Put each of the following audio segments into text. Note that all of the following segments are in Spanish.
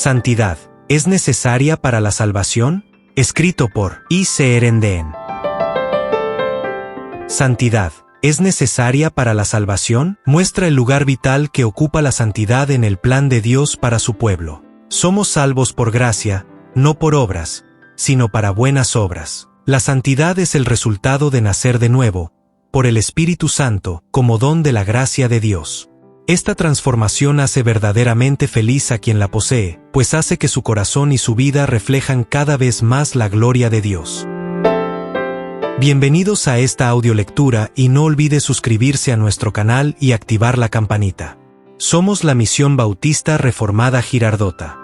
Santidad, ¿es necesaria para la salvación? Escrito por I.C. Erenden. Santidad, ¿es necesaria para la salvación? Muestra el lugar vital que ocupa la santidad en el plan de Dios para su pueblo. Somos salvos por gracia, no por obras, sino para buenas obras. La santidad es el resultado de nacer de nuevo, por el Espíritu Santo, como don de la gracia de Dios. Esta transformación hace verdaderamente feliz a quien la posee, pues hace que su corazón y su vida reflejan cada vez más la gloria de Dios. Bienvenidos a esta audiolectura y no olvide suscribirse a nuestro canal y activar la campanita. Somos la Misión Bautista Reformada Girardota.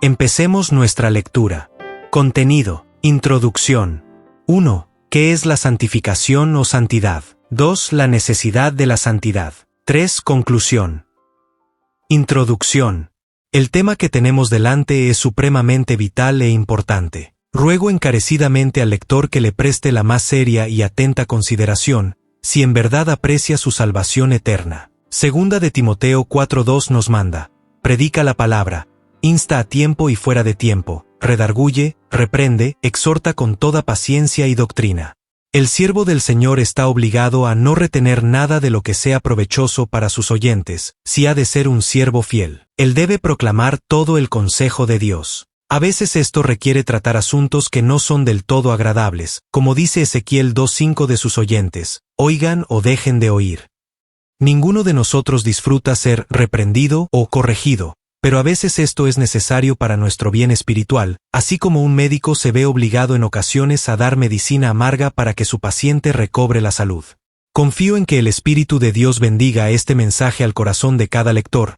Empecemos nuestra lectura. Contenido. Introducción. 1. ¿Qué es la santificación o santidad? 2. La necesidad de la santidad. 3. Conclusión. Introducción. El tema que tenemos delante es supremamente vital e importante. Ruego encarecidamente al lector que le preste la más seria y atenta consideración, si en verdad aprecia su salvación eterna. Segunda de Timoteo 4:2 nos manda: predica la palabra, insta a tiempo y fuera de tiempo, redarguye, reprende, exhorta con toda paciencia y doctrina. El siervo del Señor está obligado a no retener nada de lo que sea provechoso para sus oyentes, si ha de ser un siervo fiel. Él debe proclamar todo el consejo de Dios. A veces esto requiere tratar asuntos que no son del todo agradables, como dice Ezequiel 2:5 de sus oyentes: oigan o dejen de oír. Ninguno de nosotros disfruta ser reprendido o corregido, pero a veces esto es necesario para nuestro bien espiritual, así como un médico se ve obligado en ocasiones a dar medicina amarga para que su paciente recobre la salud. Confío en que el Espíritu de Dios bendiga este mensaje al corazón de cada lector,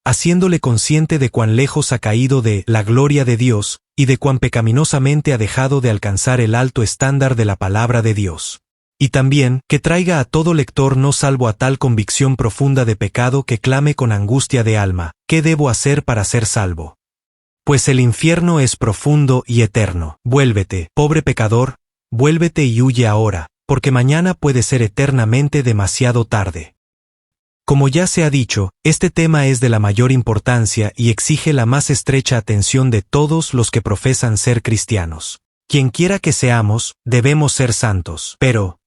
haciéndole consciente de cuán lejos ha caído de la gloria de Dios y de cuán pecaminosamente ha dejado de alcanzar el alto estándar de la palabra de Dios. Y también, que traiga a todo lector no salvo a tal convicción profunda de pecado que clame con angustia de alma: ¿qué debo hacer para ser salvo? Pues el infierno es profundo y eterno. Vuélvete, pobre pecador, vuélvete y huye ahora, porque mañana puede ser eternamente demasiado tarde. Como ya se ha dicho, este tema es de la mayor importancia y exige la más estrecha atención de todos los que profesan ser cristianos. Quienquiera que seamos, debemos ser santos. Pero,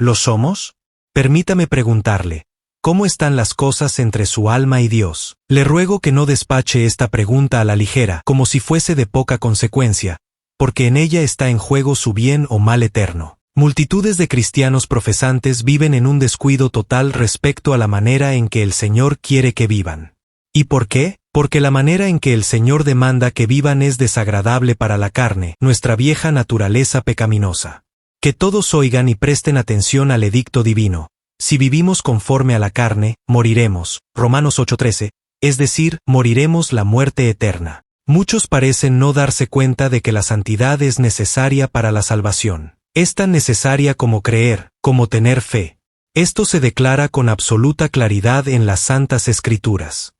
¿lo somos? Permítame preguntarle, ¿cómo están las cosas entre su alma y Dios? Le ruego que no despache esta pregunta a la ligera, como si fuese de poca consecuencia, porque en ella está en juego su bien o mal eterno. Multitudes de cristianos profesantes viven en un descuido total respecto a la manera en que el Señor quiere que vivan. ¿Y por qué? Porque la manera en que el Señor demanda que vivan es desagradable para la carne, nuestra vieja naturaleza pecaminosa. Que todos oigan y presten atención al edicto divino: si vivimos conforme a la carne, moriremos. Romanos 8:13, es decir, moriremos la muerte eterna. Muchos parecen no darse cuenta de que la santidad es necesaria para la salvación. Es tan necesaria como creer, como tener fe. Esto se declara con absoluta claridad en las Santas Escrituras.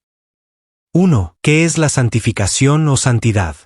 1. ¿Qué es la santificación o santidad?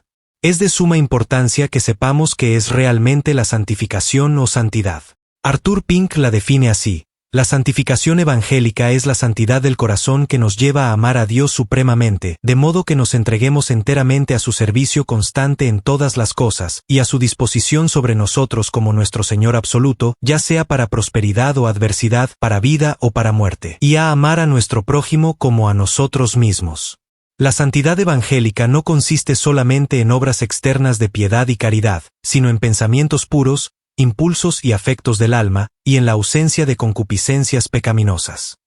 Es de suma importancia que sepamos qué es realmente la santificación o santidad. Arthur Pink la define así: la santificación evangélica es la santidad del corazón que nos lleva a amar a Dios supremamente, de modo que nos entreguemos enteramente a su servicio constante en todas las cosas, y a su disposición sobre nosotros como nuestro Señor absoluto, ya sea para prosperidad o adversidad, para vida o para muerte, y a amar a nuestro prójimo como a nosotros mismos. La santidad evangélica no consiste solamente en obras externas de piedad y caridad, sino en pensamientos puros, impulsos y afectos del alma, y en la ausencia de concupiscencias pecaminosas.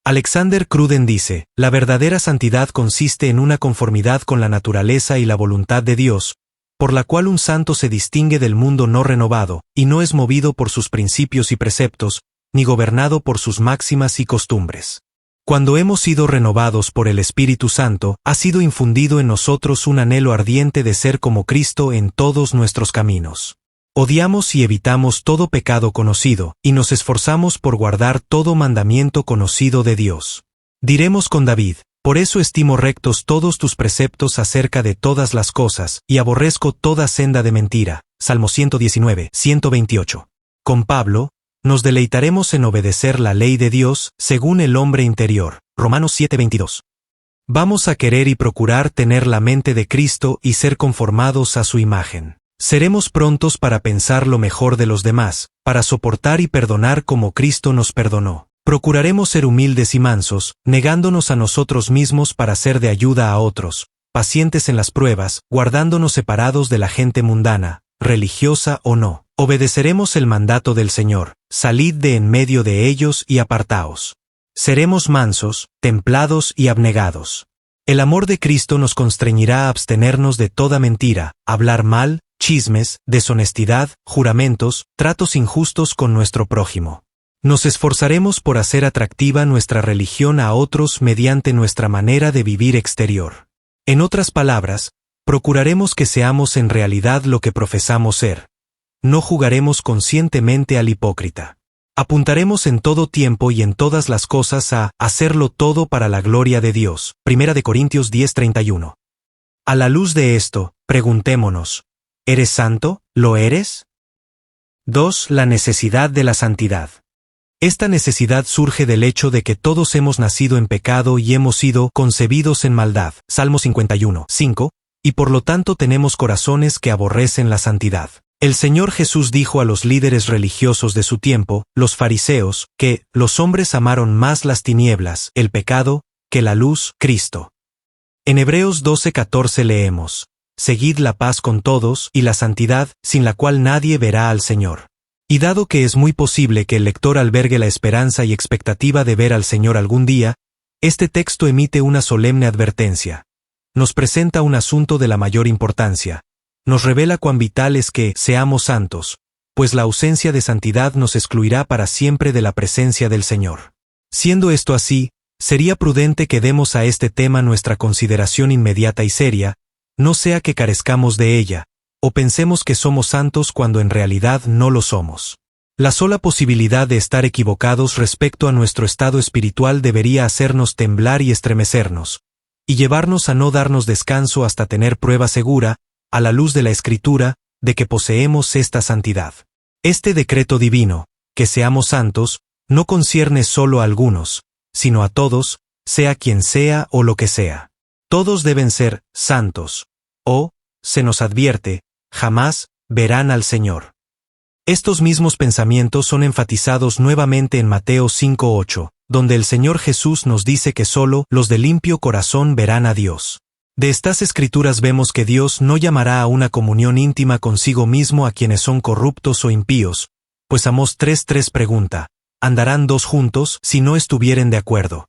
Alexander Cruden dice: la verdadera santidad consiste en una conformidad con la naturaleza y la voluntad de Dios, por la cual un santo se distingue del mundo no renovado, y no es movido por sus principios y preceptos, ni gobernado por sus máximas y costumbres. Cuando hemos sido renovados por el Espíritu Santo, ha sido infundido en nosotros un anhelo ardiente de ser como Cristo en todos nuestros caminos. Odiamos y evitamos todo pecado conocido, y nos esforzamos por guardar todo mandamiento conocido de Dios. Diremos con David: por eso estimo rectos todos tus preceptos acerca de todas las cosas, y aborrezco toda senda de mentira. Salmo 119, 128. Con Pablo: nos deleitaremos en obedecer la ley de Dios, según el hombre interior. Romanos 7:22. Vamos a querer y procurar tener la mente de Cristo y ser conformados a su imagen. Seremos prontos para pensar lo mejor de los demás, para soportar y perdonar como Cristo nos perdonó. Procuraremos ser humildes y mansos, negándonos a nosotros mismos para ser de ayuda a otros, pacientes en las pruebas, guardándonos separados de la gente mundana, religiosa o no. Obedeceremos el mandato del Señor: salid de en medio de ellos y apartaos. Seremos mansos, templados y abnegados. El amor de Cristo nos constreñirá a abstenernos de toda mentira, hablar mal, chismes, deshonestidad, juramentos, tratos injustos con nuestro prójimo. Nos esforzaremos por hacer atractiva nuestra religión a otros mediante nuestra manera de vivir exterior. En otras palabras, procuraremos que seamos en realidad lo que profesamos ser. No jugaremos conscientemente al hipócrita. Apuntaremos en todo tiempo y en todas las cosas a hacerlo todo para la gloria de Dios. 1 Corintios 10:31. A la luz de esto, preguntémonos: ¿eres santo? ¿Lo eres? 2. La necesidad de la santidad. Esta necesidad surge del hecho de que todos hemos nacido en pecado y hemos sido concebidos en maldad. Salmo 51:5, y por lo tanto tenemos corazones que aborrecen la santidad. El Señor Jesús dijo a los líderes religiosos de su tiempo, los fariseos, que los hombres amaron más las tinieblas, el pecado, que la luz, Cristo. En Hebreos 12:14 leemos: seguid la paz con todos y la santidad, sin la cual nadie verá al Señor. Y dado que es muy posible que el lector albergue la esperanza y expectativa de ver al Señor algún día, este texto emite una solemne advertencia. Nos presenta un asunto de la mayor importancia. Nos revela cuán vital es que seamos santos, pues la ausencia de santidad nos excluirá para siempre de la presencia del Señor. Siendo esto así, sería prudente que demos a este tema nuestra consideración inmediata y seria, no sea que carezcamos de ella, o pensemos que somos santos cuando en realidad no lo somos. La sola posibilidad de estar equivocados respecto a nuestro estado espiritual debería hacernos temblar y estremecernos, y llevarnos a no darnos descanso hasta tener prueba segura, a la luz de la Escritura, de que poseemos esta santidad. Este decreto divino, que seamos santos, no concierne solo a algunos, sino a todos, sea quien sea o lo que sea. Todos deben ser santos, o, se nos advierte, jamás verán al Señor. Estos mismos pensamientos son enfatizados nuevamente en Mateo 5:8, donde el Señor Jesús nos dice que solo los de limpio corazón verán a Dios. De estas escrituras vemos que Dios no llamará a una comunión íntima consigo mismo a quienes son corruptos o impíos, pues Amós 3:3 pregunta: ¿andarán dos juntos si no estuvieren de acuerdo?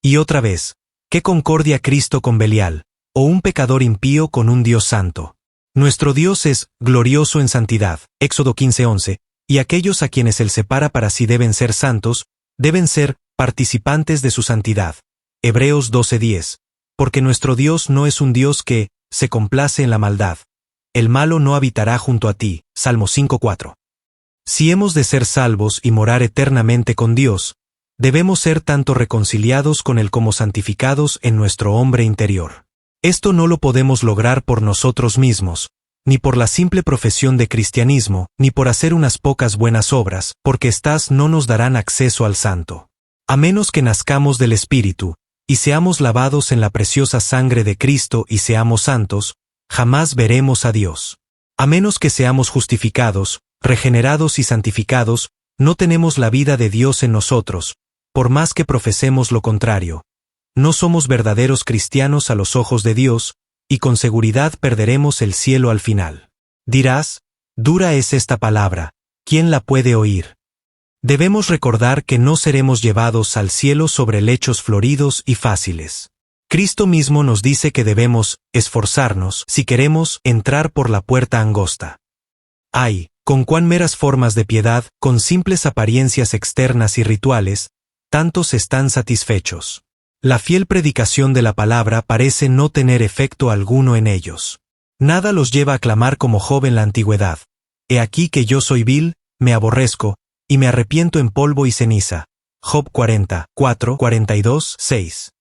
Y otra vez, ¿qué concordia Cristo con Belial, o un pecador impío con un Dios santo? Nuestro Dios es glorioso en santidad, Éxodo 15:11, y aquellos a quienes Él separa para sí deben ser santos, deben ser participantes de su santidad, Hebreos 12:10. Porque nuestro Dios no es un Dios que se complace en la maldad. El malo no habitará junto a ti, Salmo 5:4. Si hemos de ser salvos y morar eternamente con Dios, debemos ser tanto reconciliados con Él como santificados en nuestro hombre interior. Esto no lo podemos lograr por nosotros mismos, ni por la simple profesión de cristianismo, ni por hacer unas pocas buenas obras, porque éstas no nos darán acceso al santo. A menos que nazcamos del Espíritu, y seamos lavados en la preciosa sangre de Cristo y seamos santos, jamás veremos a Dios. A menos que seamos justificados, regenerados y santificados, no tenemos la vida de Dios en nosotros, por más que profesemos lo contrario. No somos verdaderos cristianos a los ojos de Dios, y con seguridad perderemos el cielo al final. Dirás: dura es esta palabra, ¿quién la puede oír? Debemos recordar que no seremos llevados al cielo sobre lechos floridos y fáciles. Cristo mismo nos dice que debemos esforzarnos si queremos entrar por la puerta angosta. Ay, con cuán meras formas de piedad, con simples apariencias externas y rituales, tantos están satisfechos. La fiel predicación de la palabra parece no tener efecto alguno en ellos. Nada los lleva a clamar como Job en la antigüedad: he aquí que yo soy vil, me aborrezco, y me arrepiento en polvo y ceniza. Job 40:4-42-6.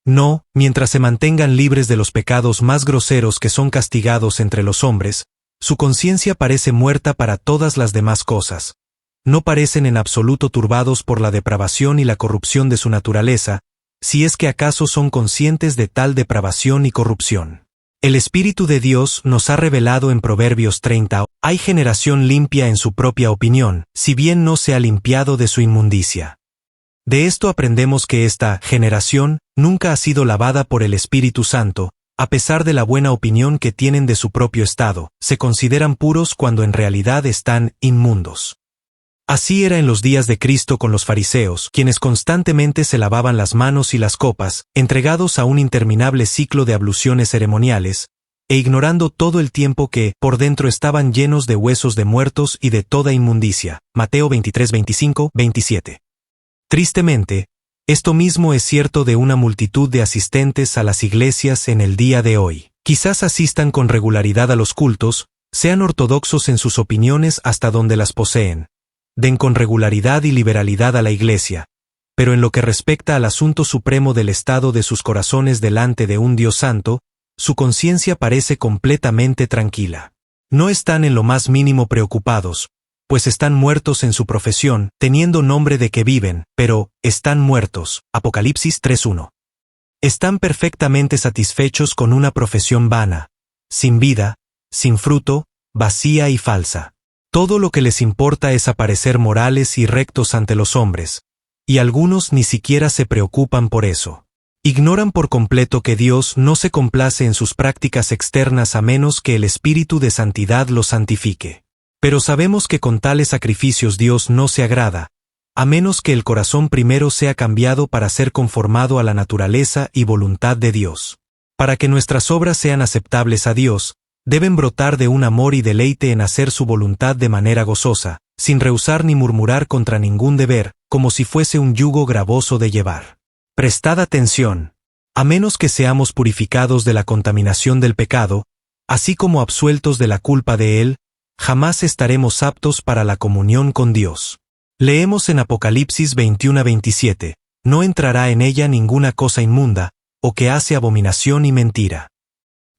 No, mientras se mantengan libres de los pecados más groseros que son castigados entre los hombres, su conciencia parece muerta para todas las demás cosas. No parecen en absoluto turbados por la depravación y la corrupción de su naturaleza, si es que acaso son conscientes de tal depravación y corrupción. El Espíritu de Dios nos ha revelado en Proverbios 30, hay generación limpia en su propia opinión, si bien no se ha limpiado de su inmundicia. De esto aprendemos que esta generación nunca ha sido lavada por el Espíritu Santo, a pesar de la buena opinión que tienen de su propio estado, se consideran puros cuando en realidad están inmundos. Así era en los días de Cristo con los fariseos, quienes constantemente se lavaban las manos y las copas, entregados a un interminable ciclo de abluciones ceremoniales, e ignorando todo el tiempo que, por dentro estaban llenos de huesos de muertos y de toda inmundicia. Mateo 23, 25, 27. Tristemente, esto mismo es cierto de una multitud de asistentes a las iglesias en el día de hoy. Quizás asistan con regularidad a los cultos, sean ortodoxos en sus opiniones hasta donde las poseen, den con regularidad y liberalidad a la iglesia, pero en lo que respecta al asunto supremo del estado de sus corazones delante de un Dios santo, su conciencia parece completamente tranquila. No están en lo más mínimo preocupados, pues están muertos en su profesión, teniendo nombre de que viven, pero están muertos. Apocalipsis 3:1. Están perfectamente satisfechos con una profesión vana, sin vida, sin fruto, vacía y falsa. Todo lo que les importa es aparecer morales y rectos ante los hombres, y algunos ni siquiera se preocupan por eso. Ignoran por completo que Dios no se complace en sus prácticas externas a menos que el Espíritu de Santidad los santifique. Pero sabemos que con tales sacrificios Dios no se agrada, a menos que el corazón primero sea cambiado para ser conformado a la naturaleza y voluntad de Dios. Para que nuestras obras sean aceptables a Dios, deben brotar de un amor y deleite en hacer su voluntad de manera gozosa, sin rehusar ni murmurar contra ningún deber, como si fuese un yugo gravoso de llevar. Prestad atención. A menos que seamos purificados de la contaminación del pecado, así como absueltos de la culpa de él, jamás estaremos aptos para la comunión con Dios. Leemos en Apocalipsis 21-27, no entrará en ella ninguna cosa inmunda, o que hace abominación y mentira.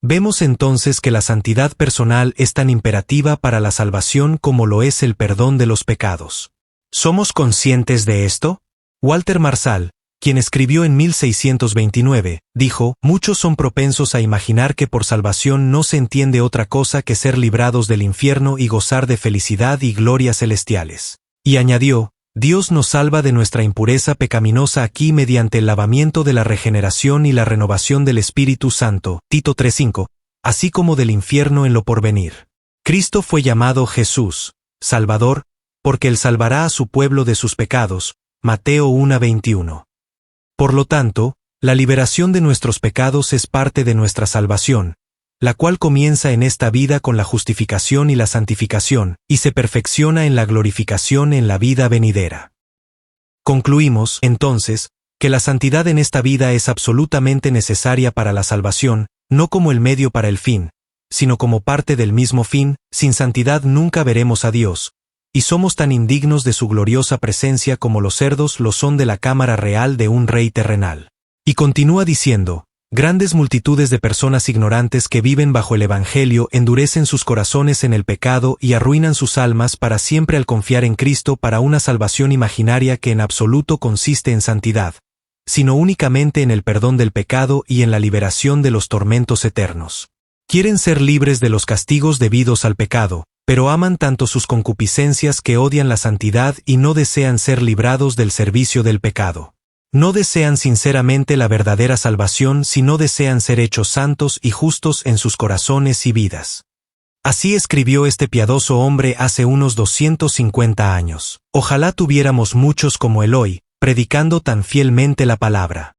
Vemos entonces que la santidad personal es tan imperativa para la salvación como lo es el perdón de los pecados. ¿Somos conscientes de esto? Walter Marshall, quien escribió en 1629, dijo, muchos son propensos a imaginar que por salvación no se entiende otra cosa que ser librados del infierno y gozar de felicidad y glorias celestiales. Y añadió, Dios nos salva de nuestra impureza pecaminosa aquí mediante el lavamiento de la regeneración y la renovación del Espíritu Santo, Tito 3:5, así como del infierno en lo porvenir. Cristo fue llamado Jesús, Salvador, porque Él salvará a su pueblo de sus pecados, Mateo 1:21. Por lo tanto, la liberación de nuestros pecados es parte de nuestra salvación, la cual comienza en esta vida con la justificación y la santificación, y se perfecciona en la glorificación en la vida venidera. Concluimos, entonces, que la santidad en esta vida es absolutamente necesaria para la salvación, no como el medio para el fin, sino como parte del mismo fin. Sin santidad nunca veremos a Dios, y somos tan indignos de su gloriosa presencia como los cerdos lo son de la cámara real de un rey terrenal. Y continúa diciendo, grandes multitudes de personas ignorantes que viven bajo el Evangelio endurecen sus corazones en el pecado y arruinan sus almas para siempre al confiar en Cristo para una salvación imaginaria que en absoluto consiste en santidad, sino únicamente en el perdón del pecado y en la liberación de los tormentos eternos. Quieren ser libres de los castigos debidos al pecado, pero aman tanto sus concupiscencias que odian la santidad y no desean ser librados del servicio del pecado. No desean sinceramente la verdadera salvación, sino desean ser hechos santos y justos en sus corazones y vidas. Así escribió este piadoso hombre hace unos 250 años. Ojalá tuviéramos muchos como él hoy, predicando tan fielmente la palabra.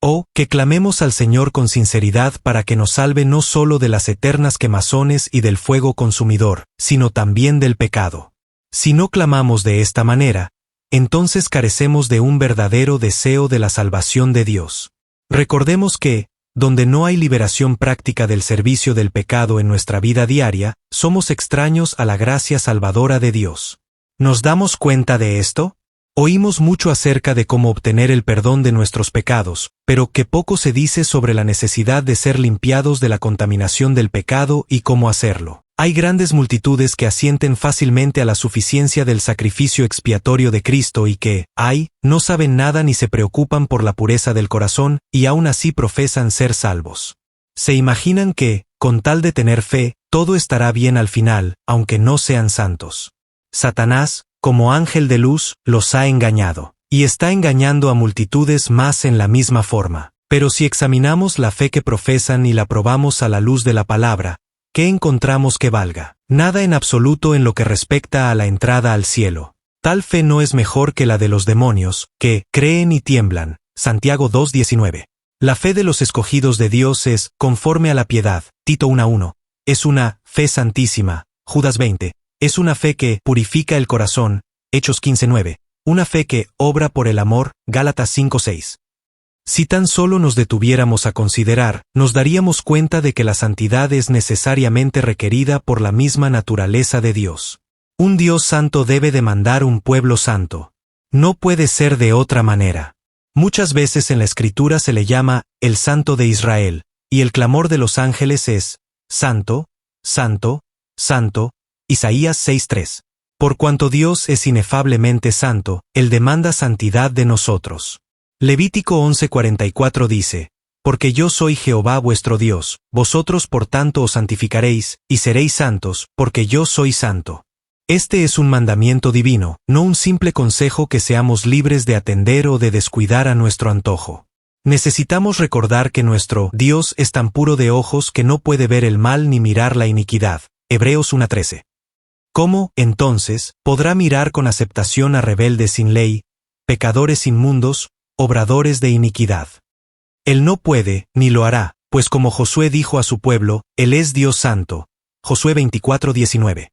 Oh, que clamemos al Señor con sinceridad para que nos salve no solo de las eternas quemazones y del fuego consumidor, sino también del pecado. Si no clamamos de esta manera, entonces carecemos de un verdadero deseo de la salvación de Dios. Recordemos que, donde no hay liberación práctica del servicio del pecado en nuestra vida diaria, somos extraños a la gracia salvadora de Dios. ¿Nos damos cuenta de esto? Oímos mucho acerca de cómo obtener el perdón de nuestros pecados, pero que poco se dice sobre la necesidad de ser limpiados de la contaminación del pecado y cómo hacerlo. Hay grandes multitudes que asienten fácilmente a la suficiencia del sacrificio expiatorio de Cristo y que, no saben nada ni se preocupan por la pureza del corazón, y aún así profesan ser salvos. Se imaginan que, con tal de tener fe, todo estará bien al final, aunque no sean santos. Satanás, como ángel de luz, los ha engañado, y está engañando a multitudes más en la misma forma. Pero si examinamos la fe que profesan y la probamos a la luz de la palabra, ¿qué encontramos que valga? Nada en absoluto en lo que respecta a la entrada al cielo. Tal fe no es mejor que la de los demonios, que creen y tiemblan. Santiago 2:19. La fe de los escogidos de Dios es conforme a la piedad. Tito 1:1. Es una fe santísima. Judas 20. Es una fe que purifica el corazón. Hechos 15:9. Una fe que obra por el amor. Gálatas 5:6. Si tan solo nos detuviéramos a considerar, nos daríamos cuenta de que la santidad es necesariamente requerida por la misma naturaleza de Dios. Un Dios santo debe demandar un pueblo santo. No puede ser de otra manera. Muchas veces en la Escritura se le llama el Santo de Israel, y el clamor de los ángeles es, Santo, Santo, Santo, Isaías 6:3. Por cuanto Dios es inefablemente santo, Él demanda santidad de nosotros. Levítico 11:44 dice, porque yo soy Jehová vuestro Dios, vosotros por tanto os santificaréis, y seréis santos, porque yo soy santo. Este es un mandamiento divino, no un simple consejo que seamos libres de atender o de descuidar a nuestro antojo. Necesitamos recordar que nuestro Dios es tan puro de ojos que no puede ver el mal ni mirar la iniquidad. Hebreos 1:13. ¿Cómo, entonces, podrá mirar con aceptación a rebeldes sin ley, pecadores inmundos, obradores de iniquidad? Él no puede, ni lo hará, pues como Josué dijo a su pueblo, Él es Dios santo. Josué 24:19.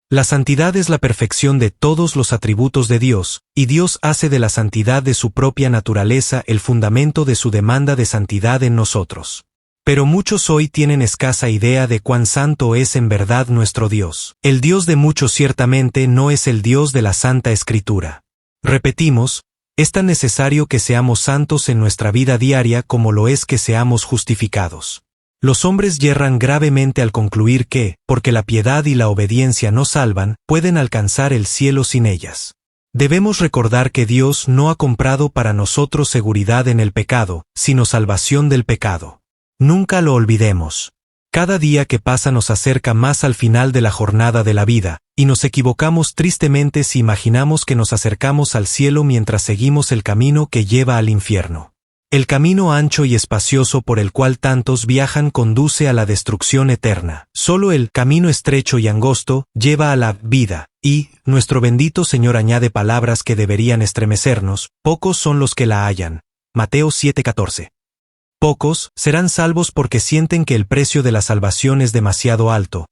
La santidad es la perfección de todos los atributos de Dios, y Dios hace de la santidad de su propia naturaleza el fundamento de su demanda de santidad en nosotros. Pero muchos hoy tienen escasa idea de cuán santo es en verdad nuestro Dios. El Dios de muchos ciertamente no es el Dios de la Santa Escritura. Repetimos, es tan necesario que seamos santos en nuestra vida diaria como lo es que seamos justificados. Los hombres yerran gravemente al concluir que, porque la piedad y la obediencia no salvan, pueden alcanzar el cielo sin ellas. Debemos recordar que Dios no ha comprado para nosotros seguridad en el pecado, sino salvación del pecado. Nunca lo olvidemos. Cada día que pasa nos acerca más al final de la jornada de la vida, y nos equivocamos tristemente si imaginamos que nos acercamos al cielo mientras seguimos el camino que lleva al infierno. El camino ancho y espacioso por el cual tantos viajan conduce a la destrucción eterna. Solo el camino estrecho y angosto lleva a la vida, y nuestro bendito Señor añade palabras que deberían estremecernos, pocos son los que la hallan. Mateo 7:14. Pocos serán salvos porque sienten que el precio de la salvación es demasiado alto,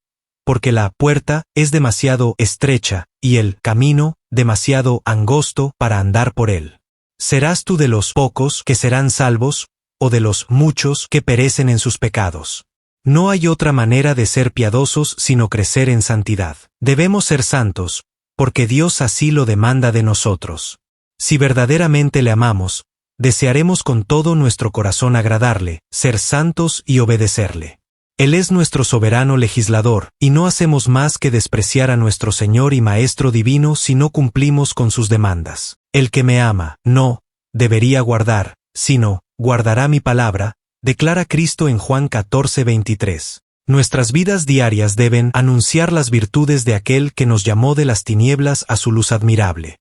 porque la puerta es demasiado estrecha, y el camino demasiado angosto para andar por él. ¿Serás tú de los pocos que serán salvos, o de los muchos que perecen en sus pecados? No hay otra manera de ser piadosos sino crecer en santidad. Debemos ser santos, porque Dios así lo demanda de nosotros. Si verdaderamente le amamos, desearemos con todo nuestro corazón agradarle, ser santos y obedecerle. Él es nuestro soberano legislador, y no hacemos más que despreciar a nuestro Señor y Maestro divino si no cumplimos con sus demandas. El que me ama, no debería guardar, sino guardará mi palabra, declara Cristo en Juan 14:23. Nuestras vidas diarias deben anunciar las virtudes de aquel que nos llamó de las tinieblas a su luz admirable.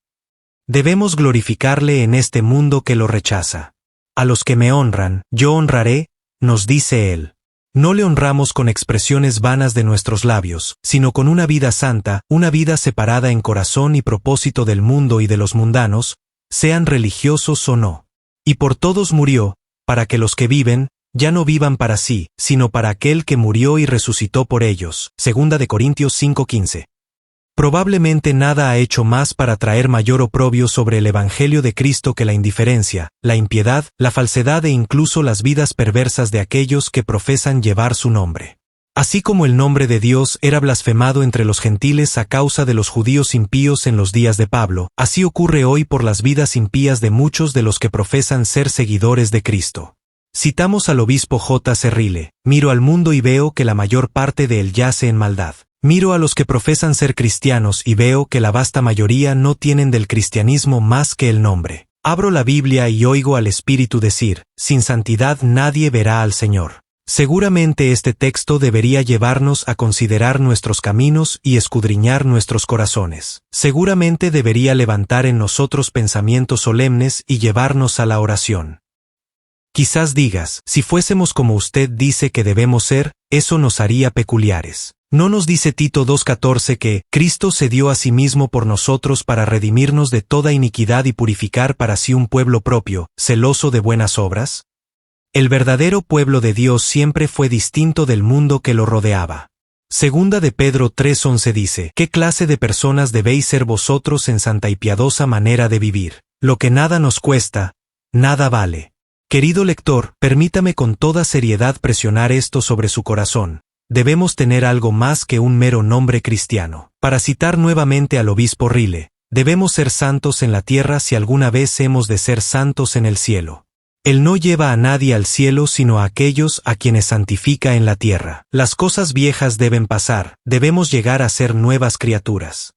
Debemos glorificarle en este mundo que lo rechaza. A los que me honran, yo honraré, nos dice él. No le honramos con expresiones vanas de nuestros labios, sino con una vida santa, una vida separada en corazón y propósito del mundo y de los mundanos, sean religiosos o no. Y por todos murió, para que los que viven, ya no vivan para sí, sino para aquel que murió y resucitó por ellos. 2 Corintios 5:15. Probablemente nada ha hecho más para traer mayor oprobio sobre el Evangelio de Cristo que la indiferencia, la impiedad, la falsedad e incluso las vidas perversas de aquellos que profesan llevar su nombre. Así como el nombre de Dios era blasfemado entre los gentiles a causa de los judíos impíos en los días de Pablo, así ocurre hoy por las vidas impías de muchos de los que profesan ser seguidores de Cristo. Citamos al obispo J. C. Ryle, miro al mundo y veo que la mayor parte de él yace en maldad. Miro a los que profesan ser cristianos y veo que la vasta mayoría no tienen del cristianismo más que el nombre. Abro la Biblia y oigo al Espíritu decir, sin santidad nadie verá al Señor. Seguramente este texto debería llevarnos a considerar nuestros caminos y escudriñar nuestros corazones. Seguramente debería levantar en nosotros pensamientos solemnes y llevarnos a la oración. Quizás digas, si fuésemos como usted dice que debemos ser, eso nos haría peculiares. ¿No nos dice Tito 2:14 que Cristo se dio a sí mismo por nosotros para redimirnos de toda iniquidad y purificar para sí un pueblo propio, celoso de buenas obras? El verdadero pueblo de Dios siempre fue distinto del mundo que lo rodeaba. Segunda de Pedro 3:11 dice, ¿qué clase de personas debéis ser vosotros en santa y piadosa manera de vivir? Lo que nada nos cuesta, nada vale. Querido lector, permítame con toda seriedad presionar esto sobre su corazón. Debemos tener algo más que un mero nombre cristiano. Para citar nuevamente al obispo Rile, debemos ser santos en la tierra si alguna vez hemos de ser santos en el cielo. Él no lleva a nadie al cielo sino a aquellos a quienes santifica en la tierra. Las cosas viejas deben pasar, debemos llegar a ser nuevas criaturas.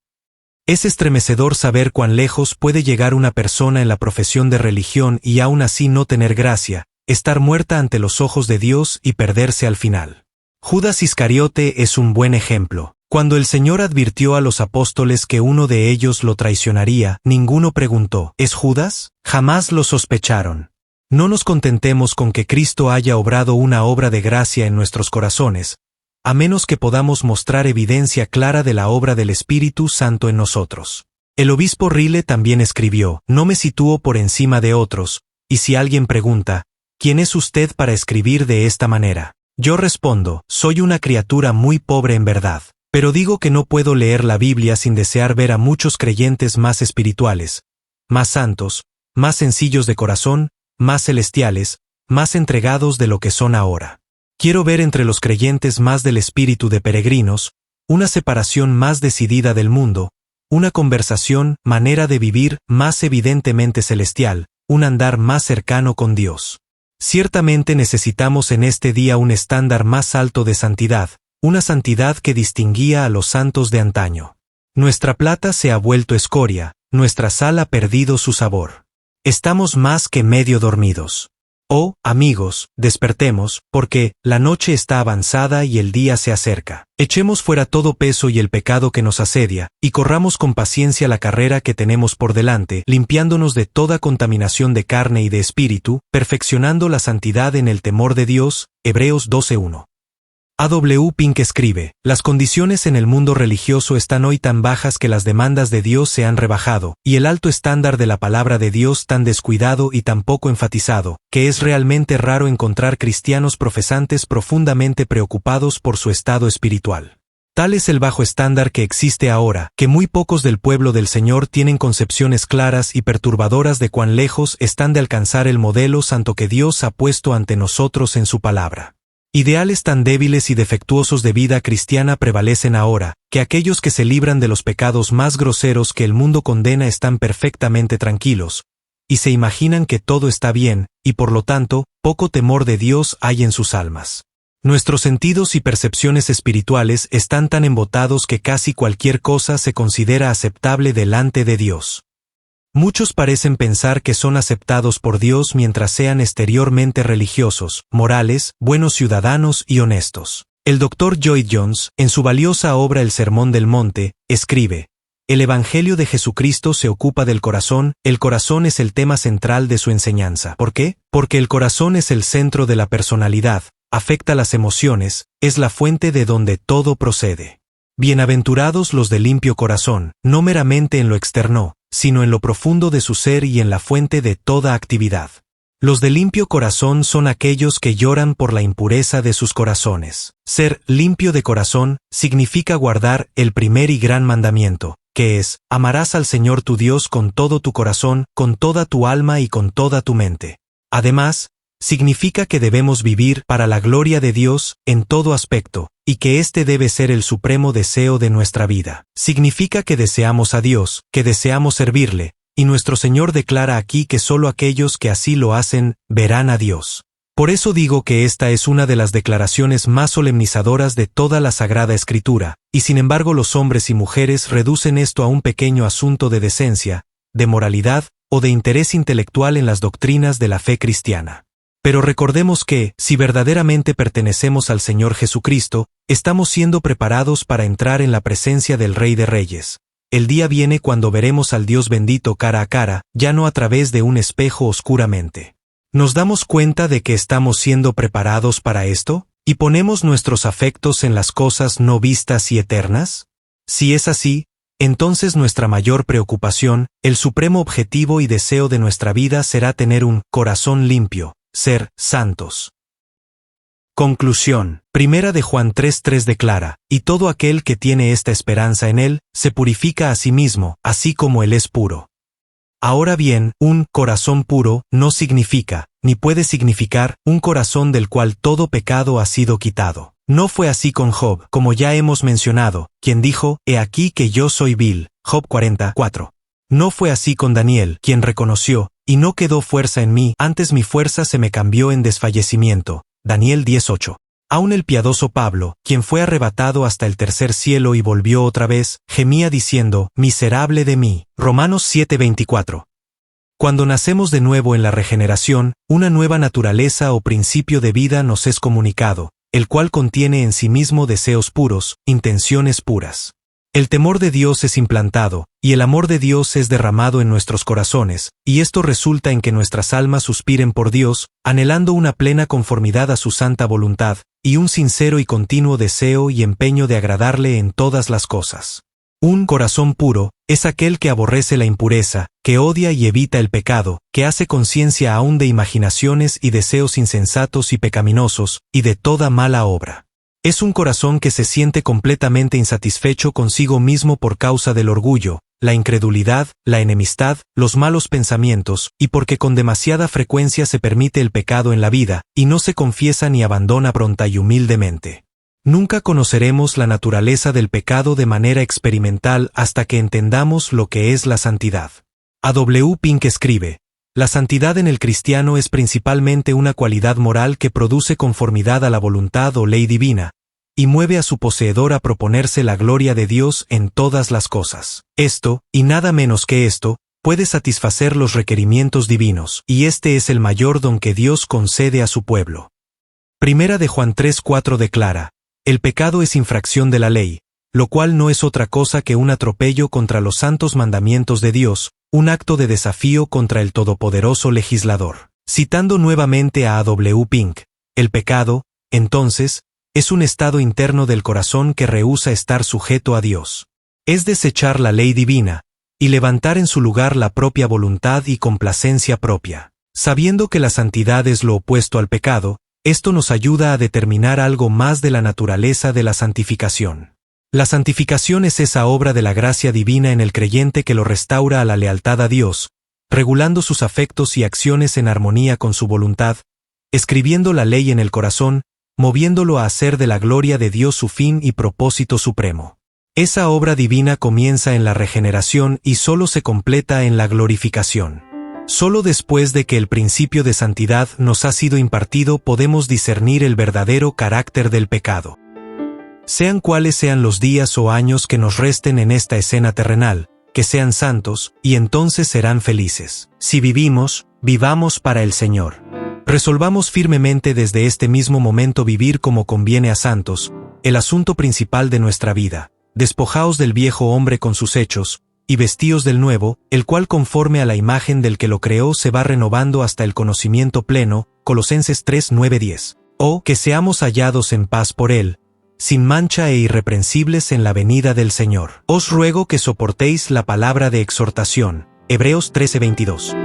Es estremecedor saber cuán lejos puede llegar una persona en la profesión de religión y aún así no tener gracia, estar muerta ante los ojos de Dios y perderse al final. Judas Iscariote es un buen ejemplo. Cuando el Señor advirtió a los apóstoles que uno de ellos lo traicionaría, ninguno preguntó, ¿es Judas? Jamás lo sospecharon. No nos contentemos con que Cristo haya obrado una obra de gracia en nuestros corazones, a menos que podamos mostrar evidencia clara de la obra del Espíritu Santo en nosotros. El obispo Rile también escribió, no me sitúo por encima de otros, y si alguien pregunta, ¿quién es usted para escribir de esta manera? Yo respondo, soy una criatura muy pobre en verdad, pero digo que no puedo leer la Biblia sin desear ver a muchos creyentes más espirituales, más santos, más sencillos de corazón, más celestiales, más entregados de lo que son ahora. Quiero ver entre los creyentes más del espíritu de peregrinos, una separación más decidida del mundo, una conversación, manera de vivir más evidentemente celestial, un andar más cercano con Dios. Ciertamente necesitamos en este día un estándar más alto de santidad, una santidad que distinguía a los santos de antaño. Nuestra plata se ha vuelto escoria, nuestra sal ha perdido su sabor. Estamos más que medio dormidos. Oh, amigos, despertemos, porque la noche está avanzada y el día se acerca. Echemos fuera todo peso y el pecado que nos asedia, y corramos con paciencia la carrera que tenemos por delante, limpiándonos de toda contaminación de carne y de espíritu, perfeccionando la santidad en el temor de Dios. Hebreos 12:1. A.W. Pink escribe, las condiciones en el mundo religioso están hoy tan bajas que las demandas de Dios se han rebajado, y el alto estándar de la palabra de Dios tan descuidado y tan poco enfatizado, que es realmente raro encontrar cristianos profesantes profundamente preocupados por su estado espiritual. Tal es el bajo estándar que existe ahora, que muy pocos del pueblo del Señor tienen concepciones claras y perturbadoras de cuán lejos están de alcanzar el modelo santo que Dios ha puesto ante nosotros en su palabra. Ideales tan débiles y defectuosos de vida cristiana prevalecen ahora, que aquellos que se libran de los pecados más groseros que el mundo condena están perfectamente tranquilos, y se imaginan que todo está bien, y por lo tanto, poco temor de Dios hay en sus almas. Nuestros sentidos y percepciones espirituales están tan embotados que casi cualquier cosa se considera aceptable delante de Dios. Muchos parecen pensar que son aceptados por Dios mientras sean exteriormente religiosos, morales, buenos ciudadanos y honestos. El Dr. Lloyd Jones, en su valiosa obra El Sermón del Monte, escribe, el Evangelio de Jesucristo se ocupa del corazón, el corazón es el tema central de su enseñanza. ¿Por qué? Porque el corazón es el centro de la personalidad, afecta las emociones, es la fuente de donde todo procede. Bienaventurados los de limpio corazón, no meramente en lo externo, sino en lo profundo de su ser y en la fuente de toda actividad. Los de limpio corazón son aquellos que lloran por la impureza de sus corazones. Ser limpio de corazón significa guardar el primer y gran mandamiento, que es, amarás al Señor tu Dios con todo tu corazón, con toda tu alma y con toda tu mente. Además, significa que debemos vivir para la gloria de Dios en todo aspecto, y que este debe ser el supremo deseo de nuestra vida. Significa que deseamos a Dios, que deseamos servirle, y nuestro Señor declara aquí que solo aquellos que así lo hacen, verán a Dios. Por eso digo que esta es una de las declaraciones más solemnizadoras de toda la Sagrada Escritura, y sin embargo los hombres y mujeres reducen esto a un pequeño asunto de decencia, de moralidad o de interés intelectual en las doctrinas de la fe cristiana. Pero recordemos que, si verdaderamente pertenecemos al Señor Jesucristo, estamos siendo preparados para entrar en la presencia del Rey de Reyes. El día viene cuando veremos al Dios bendito cara a cara, ya no a través de un espejo oscuramente. ¿Nos damos cuenta de que estamos siendo preparados para esto? ¿Y ponemos nuestros afectos en las cosas no vistas y eternas? Si es así, entonces nuestra mayor preocupación, el supremo objetivo y deseo de nuestra vida será tener un corazón limpio, ser santos. Conclusión. Primera de Juan 3:3 declara, y todo aquel que tiene esta esperanza en él, se purifica a sí mismo, así como él es puro. Ahora bien, un corazón puro no significa, ni puede significar, un corazón del cual todo pecado ha sido quitado. No fue así con Job, como ya hemos mencionado, quien dijo, he aquí que yo soy vil, Job 40:4. No fue así con Daniel, quien reconoció, y no quedó fuerza en mí, antes mi fuerza se me cambió en desfallecimiento, Daniel 10:8. Aun el piadoso Pablo, quien fue arrebatado hasta el tercer cielo y volvió otra vez, gemía diciendo, miserable de mí, Romanos 7:24. Cuando nacemos de nuevo en la regeneración, una nueva naturaleza o principio de vida nos es comunicado, el cual contiene en sí mismo deseos puros, intenciones puras. El temor de Dios es implantado, y el amor de Dios es derramado en nuestros corazones, y esto resulta en que nuestras almas suspiren por Dios, anhelando una plena conformidad a su santa voluntad, y un sincero y continuo deseo y empeño de agradarle en todas las cosas. Un corazón puro es aquel que aborrece la impureza, que odia y evita el pecado, que hace conciencia aún de imaginaciones y deseos insensatos y pecaminosos, y de toda mala obra. Es un corazón que se siente completamente insatisfecho consigo mismo por causa del orgullo, la incredulidad, la enemistad, los malos pensamientos, y porque con demasiada frecuencia se permite el pecado en la vida, y no se confiesa ni abandona pronta y humildemente. Nunca conoceremos la naturaleza del pecado de manera experimental hasta que entendamos lo que es la santidad. A. W. Pink escribe, la santidad en el cristiano es principalmente una cualidad moral que produce conformidad a la voluntad o ley divina, y mueve a su poseedor a proponerse la gloria de Dios en todas las cosas. Esto, y nada menos que esto, puede satisfacer los requerimientos divinos, y este es el mayor don que Dios concede a su pueblo. Primera de Juan 3:4 declara, el pecado es infracción de la ley, lo cual no es otra cosa que un atropello contra los santos mandamientos de Dios, un acto de desafío contra el todopoderoso legislador. Citando nuevamente a W. Pink, el pecado, entonces, es un estado interno del corazón que rehúsa estar sujeto a Dios. Es desechar la ley divina, y levantar en su lugar la propia voluntad y complacencia propia. Sabiendo que la santidad es lo opuesto al pecado, esto nos ayuda a determinar algo más de la naturaleza de la santificación. La santificación es esa obra de la gracia divina en el creyente que lo restaura a la lealtad a Dios, regulando sus afectos y acciones en armonía con su voluntad, escribiendo la ley en el corazón, moviéndolo a hacer de la gloria de Dios su fin y propósito supremo. Esa obra divina comienza en la regeneración y solo se completa en la glorificación. Solo después de que el principio de santidad nos ha sido impartido podemos discernir el verdadero carácter del pecado. Sean cuales sean los días o años que nos resten en esta escena terrenal, que sean santos, y entonces serán felices. Si vivimos, vivamos para el Señor. Resolvamos firmemente desde este mismo momento vivir como conviene a santos, el asunto principal de nuestra vida. Despojaos del viejo hombre con sus hechos, y vestíos del nuevo, el cual conforme a la imagen del que lo creó se va renovando hasta el conocimiento pleno, Colosenses 3:9-10. O que seamos hallados en paz por él, sin mancha e irreprensibles en la venida del Señor. Os ruego que soportéis la palabra de exhortación. Hebreos 13:22.